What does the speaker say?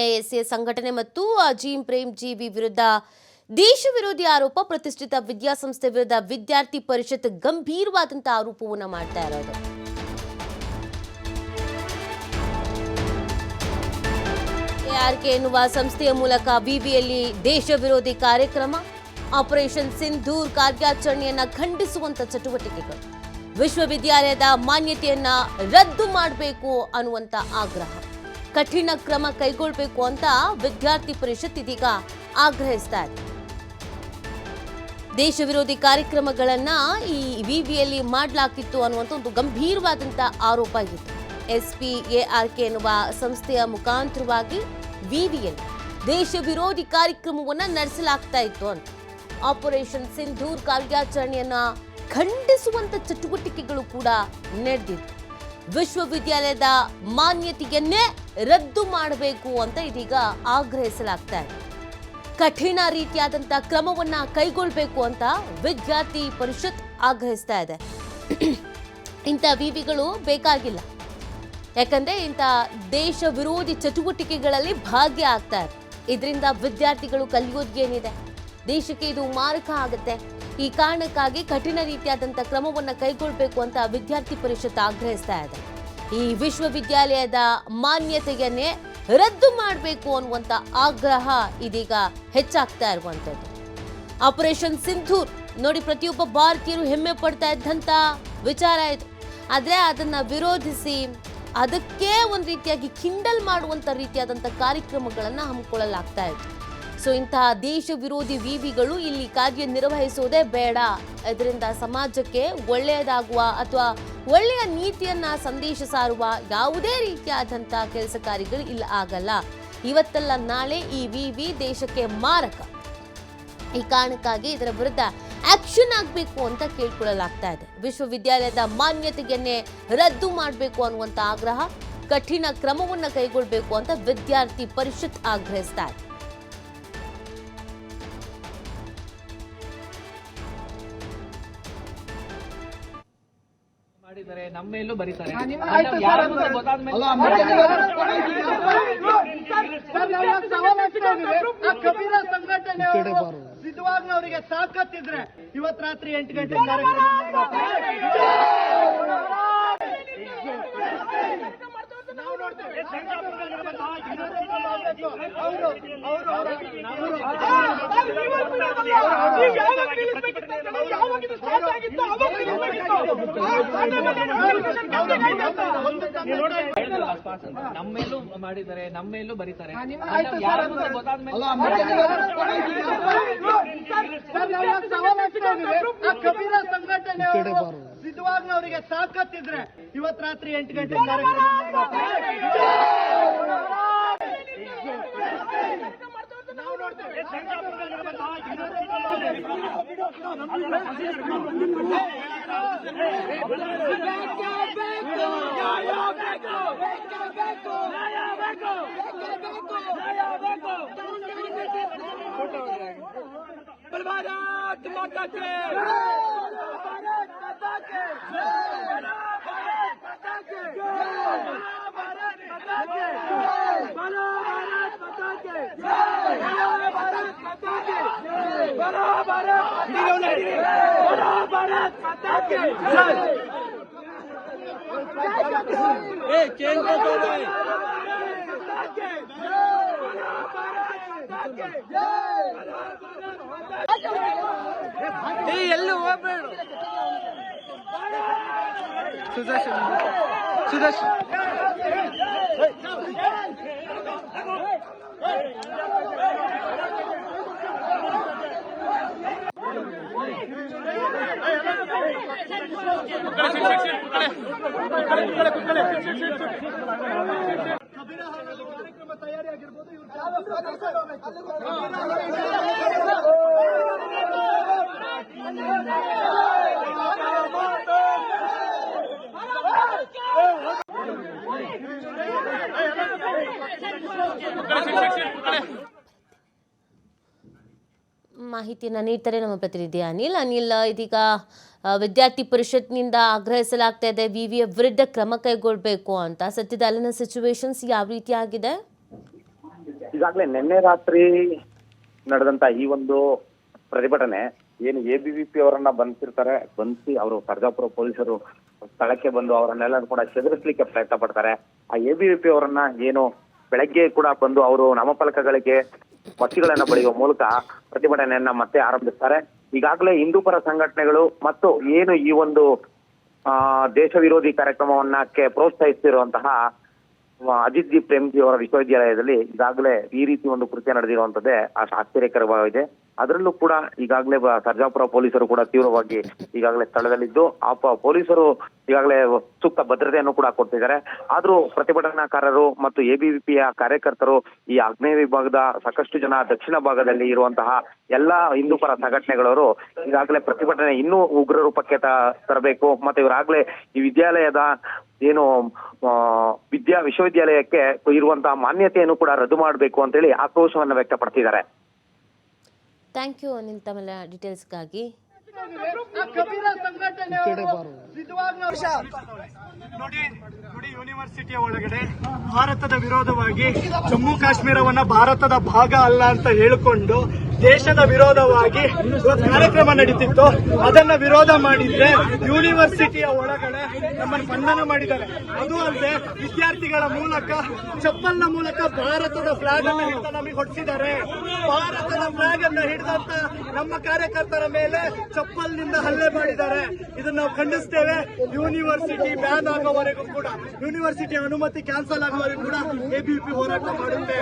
ASA ಸಂಘಟನೆ ಮತ್ತು ಅಜೀಂ ಪ್ರೇಮ್ ಜೀವಿ ವಿರುದ್ಧ ದೇಶ ವಿರೋಧಿ ಆರೋಪ. ಪ್ರತಿಷ್ಠಿತ ವಿದ್ಯಾಸಂಸ್ಥೆ ವಿರುದ್ಧ ವಿದ್ಯಾರ್ಥಿ ಪರಿಷತ್ ಗಂಭೀರವಾದಂತಹ ಆರೋಪವನ್ನು ಮಾಡ್ತಾ ಇರೋದು. ಎಆರ್ಕೆ ಎನ್ನುವ ಸಂಸ್ಥೆಯ ಮೂಲಕ ವಿವಿಯಲ್ಲಿ ದೇಶ ವಿರೋಧಿ ಕಾರ್ಯಕ್ರಮ, ಆಪರೇಷನ್ ಸಿಂಧೂರ್ ಕಾರ್ಯಾಚರಣೆಯನ್ನ ಖಂಡಿಸುವಂತ ಚಟುವಟಿಕೆಗಳು, ವಿಶ್ವವಿದ್ಯಾಲಯದ ಮಾನ್ಯತೆಯನ್ನ ರದ್ದು ಮಾಡಬೇಕು ಅನ್ನುವಂತ ಆಗ್ರಹ, ಕಠಿಣ ಕ್ರಮ ಕೈಗೊಳ್ಳಬೇಕು ಅಂತ ವಿದ್ಯಾರ್ಥಿ ಪರಿಷತ್ ಇದೀಗ ಆಗ್ರಹಿಸ್ತಾ ಇದೆ. ದೇಶ ವಿರೋಧಿ ಕಾರ್ಯಕ್ರಮಗಳನ್ನ ಈ ವಿವಿಯಲ್ಲಿ ಮಾಡಲಾಗಿತ್ತು ಅನ್ನುವಂಥ ಒಂದು ಗಂಭೀರವಾದಂತಹ ಆರೋಪ ಇತ್ತು. ಎಸ್ಪಿಎಆರ್ಕೆ ಎನ್ನುವ ಸಂಸ್ಥೆಯ ಮುಖಾಂತರವಾಗಿ ವಿವಿಯಲ್ಲಿ ದೇಶ ವಿರೋಧಿ ಕಾರ್ಯಕ್ರಮವನ್ನ ನಡೆಸಲಾಗ್ತಾ ಇತ್ತು ಅಂತ. ಆಪರೇಷನ್ ಸಿಂಧೂರ್ ಕಾರ್ಯಾಚರಣೆಯನ್ನ ಖಂಡಿಸುವಂತ ಚಟುವಟಿಕೆಗಳು ಕೂಡ ನಡೆದಿತ್ತು. ವಿಶ್ವವಿದ್ಯಾಲಯದ ಮಾನ್ಯತೆಯನ್ನೇ ರದ್ದು ಮಾಡಬೇಕು ಅಂತ ಇದೀಗ ಆಗ್ರಹಿಸಲಾಗ್ತಾ ಇದೆ. ಕಠಿಣ ರೀತಿಯಾದಂತಹ ಕ್ರಮವನ್ನ ಕೈಗೊಳ್ಳಬೇಕು ಅಂತ ವಿದ್ಯಾರ್ಥಿ ಪರಿಷತ್ ಆಗ್ರಹಿಸ್ತಾ ಇದೆ. ಇಂಥ ವಿವಿಗಳು ಬೇಕಾಗಿಲ್ಲ, ಯಾಕಂದ್ರೆ ಇಂಥ ದೇಶ ವಿರೋಧಿ ಚಟುವಟಿಕೆಗಳಲ್ಲಿ ಭಾಗ್ಯ ಆಗ್ತಾ ಇದೆ. ಇದರಿಂದ ವಿದ್ಯಾರ್ಥಿಗಳು ಕಲಿಯೋದು ಏನಿದೆ, ದೇಶಕ್ಕೆ ಇದು ಮಾರಕ ಆಗುತ್ತೆ. ಈ ಕಾರಣಕ್ಕಾಗಿ ಕಠಿಣ ರೀತಿಯಾದಂಥ ಕ್ರಮವನ್ನ ಕೈಗೊಳ್ಳಬೇಕು ಅಂತ ವಿದ್ಯಾರ್ಥಿ ಪರಿಷತ್ ಆಗ್ರಹಿಸ್ತಾ ಇದೆ. ಈ ವಿಶ್ವವಿದ್ಯಾಲಯದ ಮಾನ್ಯತೆಯನ್ನೇ ರದ್ದು ಮಾಡಬೇಕು ಅನ್ನುವಂಥ ಆಗ್ರಹ ಇದೀಗ ಹೆಚ್ಚಾಗ್ತಾ ಇರುವಂಥದ್ದು. ಆಪರೇಷನ್ ಸಿಂಧೂರ್ ನೋಡಿ, ಪ್ರತಿಯೊಬ್ಬ ಭಾರತೀಯರು ಹೆಮ್ಮೆ ಪಡ್ತಾ ಇದ್ದಂಥ ವಿಚಾರ ಇದು. ಆದರೆ ಅದನ್ನ ವಿರೋಧಿಸಿ ಅದಕ್ಕೆ ಒಂದು ರೀತಿಯಾಗಿ ಕಿಂಡಲ್ ಮಾಡುವಂಥ ರೀತಿಯಾದಂಥ ಕಾರ್ಯಕ್ರಮಗಳನ್ನು ಹಮ್ಮಿಕೊಳ್ಳಲಾಗ್ತಾ ಇತ್ತು. ಸೊ ಇಂತಹ ದೇಶ ವಿರೋಧಿ ವಿವಿಗಳು ಇಲ್ಲಿ ಕಾರ್ಯನಿರ್ವಹಿಸುವುದೇ ಬೇಡ. ಇದರಿಂದ ಸಮಾಜಕ್ಕೆ ಒಳ್ಳೆಯದಾಗುವ ಅಥವಾ ಒಳ್ಳೆಯ ನೀತಿಯನ್ನ ಸಂದೇಶ ಸಾರುವ ಯಾವುದೇ ರೀತಿಯಾದಂತಹ ಕೆಲಸ ಕಾರ್ಯಗಳು ಇಲ್ಲ ಆಗಲ್ಲ. ಇವತ್ತಲ್ಲ ನಾಳೆ ಈ ವಿವಿ ದೇಶಕ್ಕೆ ಮಾರಕ. ಈ ಕಾರಣಕ್ಕಾಗಿ ಇದರ ವಿರುದ್ಧ ಆಕ್ಷನ್ ಆಗಬೇಕು ಅಂತ ಕೇಳ್ಕೊಳ್ಳಲಾಗ್ತಾ ಇದೆ. ವಿಶ್ವವಿದ್ಯಾಲಯದ ಮಾನ್ಯತೆಯನ್ನೇ ರದ್ದು ಮಾಡಬೇಕು ಅನ್ನುವಂಥ ಆಗ್ರಹ, ಕಠಿಣ ಕ್ರಮವನ್ನು ಕೈಗೊಳ್ಳಬೇಕು ಅಂತ ವಿದ್ಯಾರ್ಥಿ ಪರಿಷತ್ ಆಗ್ರಹಿಸ್ತಾ ಇದೆ. ನಮ್ಮ ಮೇಲೂ ಬರೀತಾರೆ. ಕಬೀರ ಸಂಘಟನೆ ಸಿದ್ಧವಾಗ್ನವರಿಗೆ ತಾಕತ್ತಿದ್ರೆ ಇವತ್ತು ರಾತ್ರಿ 8 ಗಂಟೆ ಕಾರ್ಯಕ್ರಮ ನಾವು ನೋಡ್ತೇವೆ. ನಮ್ಮ ಮೇಲೂ ಮಾಡಿದ್ದಾರೆ, ನಮ್ಮ ಮೇಲೂ ಬರೀತಾರೆ. ಕಬೀರ ಸಂಘಟನೆ ಸಿದ್ಧವಾಗ್ನವರಿಗೆ ತಾಕತ್ತಿದ್ರೆ ಇವತ್ತು ರಾತ್ರಿ 8 ಗಂಟೆ ಕಾರ್ಯಕ್ರಮ ನಾವು ನೋಡ್ತೇವೆ. भारत माता के, भारत माता के, भारत माता के, भारत माता के, बोलो भारत माता के, बोलो भारत माता के, बोलो भारत माता के। ए चेंज कर दो भाई। ಎಲ್ಲೂ ಹೋಗ್ಬೇಡ. ಸುದರ್ಶನ್ ಕಾರ್ಯಕ್ರಮ ತಯಾರಿ ಆಗಿರ್ಬೋದು. ಮಾಹಿತಿಯನ್ನು ನೀಡ್ತಾರೆ ನಮ್ಮ ಪ್ರತಿನಿಧಿ ಅನಿಲ್. ಇದೀಗ ವಿದ್ಯಾರ್ಥಿ ಪರಿಷತ್ನಿಂದ ಆಗ್ರಹಿಸಲಾಗ್ತಾ ಇದೆ ವಿವಿಯ ವಿರುದ್ಧ ಕ್ರಮ ಕೈಗೊಳ್ಳಬೇಕು ಅಂತ. ಸದ್ಯದ ಅಲ್ಲಿನ ಸಿಚುವೇಶನ್ಸ್ ಯಾವ ರೀತಿ ಆಗಿದೆ? ಈಗಾಗಲೇ ನಿನ್ನೆ ರಾತ್ರಿ ನಡೆದಂತ ಈ ಒಂದು ಪ್ರತಿಭಟನೆ ಏನು ಎಬಿವಿಪಿ ಅವರನ್ನ ಬಂಧಿಸಿ ಅವರು ಸರ್ಜಾಪುರ ಪೊಲೀಸರು ಸ್ಥಳಕ್ಕೆ ಬಂದು ಅವರನ್ನೆಲ್ಲ ಕೂಡ ಚದುರಿಸಲಿಕ್ಕೆ ಪ್ರಯತ್ನ ಪಡ್ತಾರೆ. ಆ ಎಬಿವಿಪಿ ಅವರನ್ನ ಏನು ಬೆಳಗ್ಗೆ ಕೂಡ ಬಂದು ಅವರು ನಾಮಫಲಕಗಳಿಗೆ ಮಸಿಗಳನ್ನ ಬಳಿಯುವ ಮೂಲಕ ಪ್ರತಿಭಟನೆಯನ್ನ ಮತ್ತೆ ಆರಂಭಿಸ್ತಾರೆ. ಈಗಾಗಲೇ ಹಿಂದೂಪರ ಸಂಘಟನೆಗಳು ಮತ್ತು ಏನು ಈ ಒಂದು ದೇಶ ವಿರೋಧಿ ಕಾರ್ಯಕ್ರಮವನ್ನಕ್ಕೆ ಪ್ರೋತ್ಸಾಹಿಸುತ್ತಿರುವಂತಹ ಅಜಿತ್ ಜಿ ಪ್ರೇಮ್ಜಿ ಅವರ ವಿಶ್ವವಿದ್ಯಾಲಯದಲ್ಲಿ ಈಗಾಗಲೇ ಈ ರೀತಿ ಒಂದು ಕೃತ್ಯ ನಡೆದಿರುವಂತದ್ದೇ ಆಶ್ಚರ್ಯಕರವಾಗಿದೆ. ಅದರಲ್ಲೂ ಕೂಡ ಈಗಾಗಲೇ ಸರ್ಜಾಪುರ ಪೊಲೀಸರು ಕೂಡ ತೀವ್ರವಾಗಿ ಈಗಾಗಲೇ ಸ್ಥಳದಲ್ಲಿದ್ದು ಪೊಲೀಸರು ಈಗಾಗಲೇ ಸೂಕ್ತ ಭದ್ರತೆಯನ್ನು ಕೂಡ ಕೊಟ್ಟಿದ್ದಾರೆ. ಆದ್ರೂ ಪ್ರತಿಭಟನಾಕಾರರು ಮತ್ತು ಎಬಿವಿಪಿಯ ಕಾರ್ಯಕರ್ತರು ಈ ಆಗ್ನೇಯ ವಿಭಾಗದ ಸಾಕಷ್ಟು ಜನ ದಕ್ಷಿಣ ಭಾಗದಲ್ಲಿ ಇರುವಂತಹ ಎಲ್ಲಾ ಹಿಂದೂಪರ ಸಂಘಟನೆಗಳವರು ಈಗಾಗಲೇ ಪ್ರತಿಭಟನೆ ಇನ್ನೂ ಉಗ್ರ ರೂಪಕ್ಕೆ ತರಬೇಕು ಮತ್ತೆ ಇವರಾಗ್ಲೇ ಈ ವಿದ್ಯಾಲಯದ ಏನು ವಿಶ್ವವಿದ್ಯಾಲಯಕ್ಕೆ ಇರುವಂತಹ ಮಾನ್ಯತೆಯನ್ನು ಕೂಡ ರದ್ದು ಮಾಡಬೇಕು ಅಂತ ಹೇಳಿ ಆಕ್ರೋಶವನ್ನು ವ್ಯಕ್ತಪಡಿಸಿದ್ದಾರೆ. ಥ್ಯಾಂಕ್ ಯು ಅನಿಲ್ ತಮ್ಮೆಲ್ಲ ಡೀಟೇಲ್ಸ್ಗಾಗಿ. ಕಬೀರ ಸಂಘಟನೆಯವರು ನೋಡಿ ಯೂನಿವರ್ಸಿಟಿಯ ಒಳಗಡೆ ಭಾರತದ ವಿರೋಧವಾಗಿ ಜಮ್ಮು ಕಾಶ್ಮೀರವನ್ನ ಭಾರತದ ಭಾಗ ಅಲ್ಲ ಅಂತ ಹೇಳಿಕೊಂಡು ದೇಶದ ವಿರೋಧವಾಗಿ ಇವತ್ತು ಕಾರ್ಯಕ್ರಮ ನಡೀತಿತ್ತು. ಅದನ್ನ ವಿರೋಧ ಮಾಡಿದ್ರೆ ಯೂನಿವರ್ಸಿಟಿಯ ಒಳಗಡೆ ನಮ್ಮನ್ನು ಬಂಧನ ಮಾಡಿದ್ದಾರೆ. ಅದು ಅಲ್ಲದೆ ವಿದ್ಯಾರ್ಥಿಗಳ ಮೂಲಕ ಚಪ್ಪಲ್ನ ಮೂಲಕ ಭಾರತದ ಫ್ಲಾಗ್ ಅನ್ನ ಹಿಡಿದು ನಮಗೆ ಹೊಡಿಸಿದ್ದಾರೆ. ಭಾರತದ ಫ್ಲಾಗ್ ಅನ್ನ ಹಿಡಿದಂತ ನಮ್ಮ ಕಾರ್ಯಕರ್ತರ ಮೇಲೆ ಚಪ್ಪಲ್ನಿಂದ ಹಲ್ಲೆ ಮಾಡಿದ್ದಾರೆ. ಇದನ್ನ ನಾವು ಖಂಡಿಸ್ತೇವೆ. ಯೂನಿವರ್ಸಿಟಿ ಬ್ಯಾನ್ ಆಗುವವರೆಗೂ ಕೂಡ, ಯೂನಿವರ್ಸಿಟಿ ಅನುಮತಿ ಕ್ಯಾನ್ಸಲ್ ಆಗುವವರೆಗೂ ಕೂಡ ಎಬಿವಿಪಿ ಹೋರಾಟ ಮಾಡುತ್ತೆ.